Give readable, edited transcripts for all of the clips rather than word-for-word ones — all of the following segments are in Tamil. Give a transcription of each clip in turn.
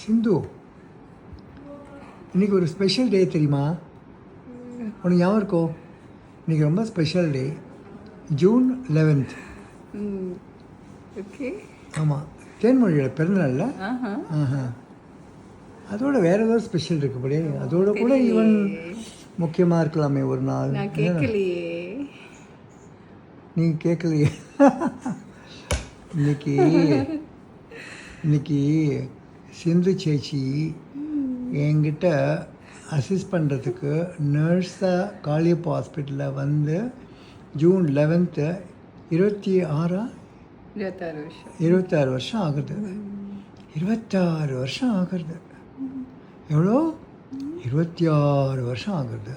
சிந்து, இன்றைக்கி ஒரு ஸ்பெஷல் டே தெரியுமா? உனக்கு ஞாபகம் இருக்கோ? இன்றைக்கி ரொம்ப special day, June 11th. Okay. ஆமாம், தேன்மொழியோட பிறந்தநாள்ல. அதோட வேறு ஏதாவது ஸ்பெஷல் இருக்குபடி, அதோட கூட ஈவன் முக்கியமாக இருக்கலாமே ஒரு நாள். நீ கேட்கலையே. இன்னைக்கு சிந்து சேச்சி என்கிட்ட அசிஸ்ட் பண்ணுறதுக்கு நர்ஸாக காளியப்பா ஹாஸ்பிட்டலில் வந்து ஜூன் 11th 26 வருஷம் ஆகுது. 26 வருஷம் ஆகுறது. எவ்வளோ? 26 வருஷம் ஆகுது.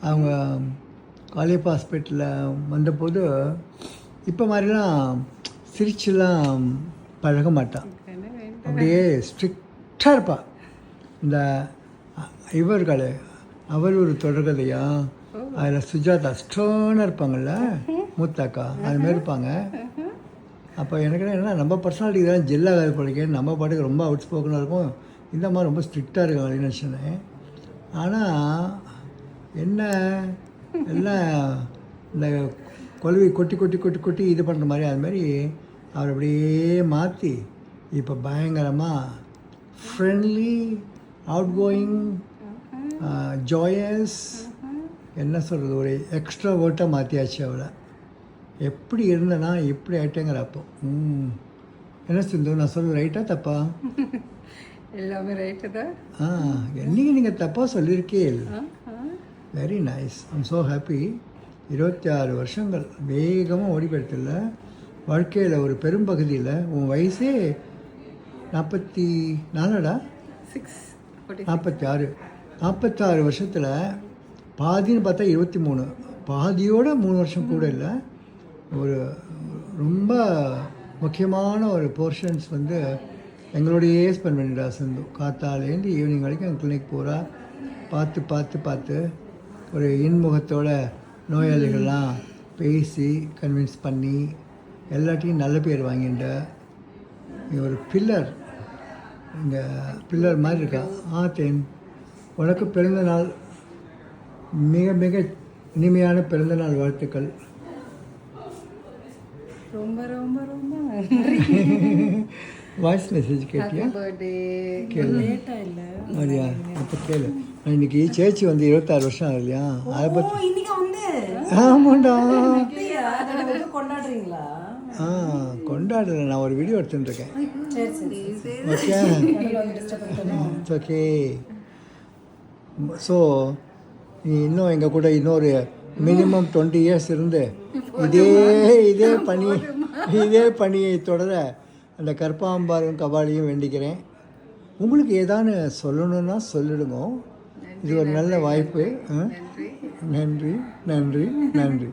அவங்க காளியப்பா ஹாஸ்பிட்டலில் வந்தபோது இப்போ மாதிரிலாம் சிரிச்சுலாம் பழக மாட்டான். அப்படியே ஸ்ட்ரிக்டாக இருப்பாள். இந்த இவர்கள் அவர் ஒரு தொடர்கதையா, அதில் சுஜாதா ஸ்டர்னாக இருப்பாங்கள்ல, மூத்தாக்கா, அதுமாரி இருப்பாங்க. அப்போ எனக்கு என்ன, நம்ம பர்சனாலிட்டி தான் ஜெல்லாக படிக்க, நம்ம பாட்டுக்கு ரொம்ப அவுட் ஸ்போக்கனாக இருக்கும், இந்த மாதிரி ரொம்ப ஸ்ட்ரிக்டாக இருக்காங்க நினச்சினேன். ஆனால் என்ன எல்லாம் இந்த கொழுவி கொட்டி கொட்டி கொட்டி கொட்டி இது பண்ணுற மாதிரி, அதுமாதிரி அவர் அப்படியே மாற்றி இப்போ பயங்கரமாக ஃப்ரெண்ட்லி, அவுட் கோயிங், ஜாயஸ், என்ன சொல்கிறது, ஒரு எக்ஸ்ட்ரா வேர்ட்டாக மாற்றியாச்சு அவளை. எப்படி இருந்தேன்னா எப்படி ஆகிட்டேங்கிற அப்போ. என்ன சிந்து, நான் சொல்கிறது ரைட்டா தப்பா? எல்லாமே ரைட்டு தான். என்னைக்கு நீங்கள் தப்பாக சொல்லியிருக்கே இல்லை. Very nice, I'm so happy. 26 வருஷங்கள் வேகமாக ஓடி போயிடுதில்ல வாழ்க்கையில். ஒரு பெரும்பகுதியில் உன் வயசே 44டா? 46 வருஷத்தில் பாதின்னு பார்த்தா 23, பாதியோட 3 வருஷம் கூட இல்லை. ஒரு ரொம்ப முக்கியமான ஒரு போர்ஷன்ஸ் வந்து எங்களோடையே ஸ்பெண்ட் பண்ணிட்டா சிந்து. காத்தாலேருந்து ஈவினிங் வரைக்கும் எங்கள் கிளினிக் போகிறா. பார்த்து ஒரு இன்முகத்தோட நோயாளிகள்லாம் பேசி கன்வின்ஸ் பண்ணி எல்லாத்தையும் நல்ல பேர் வாங்கிட்ட. ஒரு பில்லர், இங்கே பில்லர் மாதிரி இருக்கா. தேன், உனக்கு பிறந்தநாள், மிக மிக இனிமையான பிறந்தநாள் வாழ்த்துக்கள். ரொம்ப ரொம்ப ரொம்ப வாய்ஸ் மெசேஜ் கேட்டியா? கேளு. அப்படியா? அப்போ கேளு. இன்னைக்கு சேச்சி வந்து 26 வருஷம் ஆகும் இல்லையா? அதை பற்றி. ஆமாண்டா. கொண்டாடுறீங்களா? கொண்டாடுறேன். நான் ஒரு வீடியோ எடுத்துட்டுருக்கேன். Okay, okay. ஸோ நீ இன்னும் எங்கள் கூட இன்னொரு மினிமம் 20 இயர்ஸ் இருந்து இதே பணியை தொடர அந்த கற்பாம்பாரும் கபாலியும் வேண்டிக்கிறேன். உங்களுக்கு ஏதானு சொல்லணுன்னா சொல்லிடுங்க. இது ஒரு நல்ல வாய்ப்பு. நன்றி நன்றி நன்றி.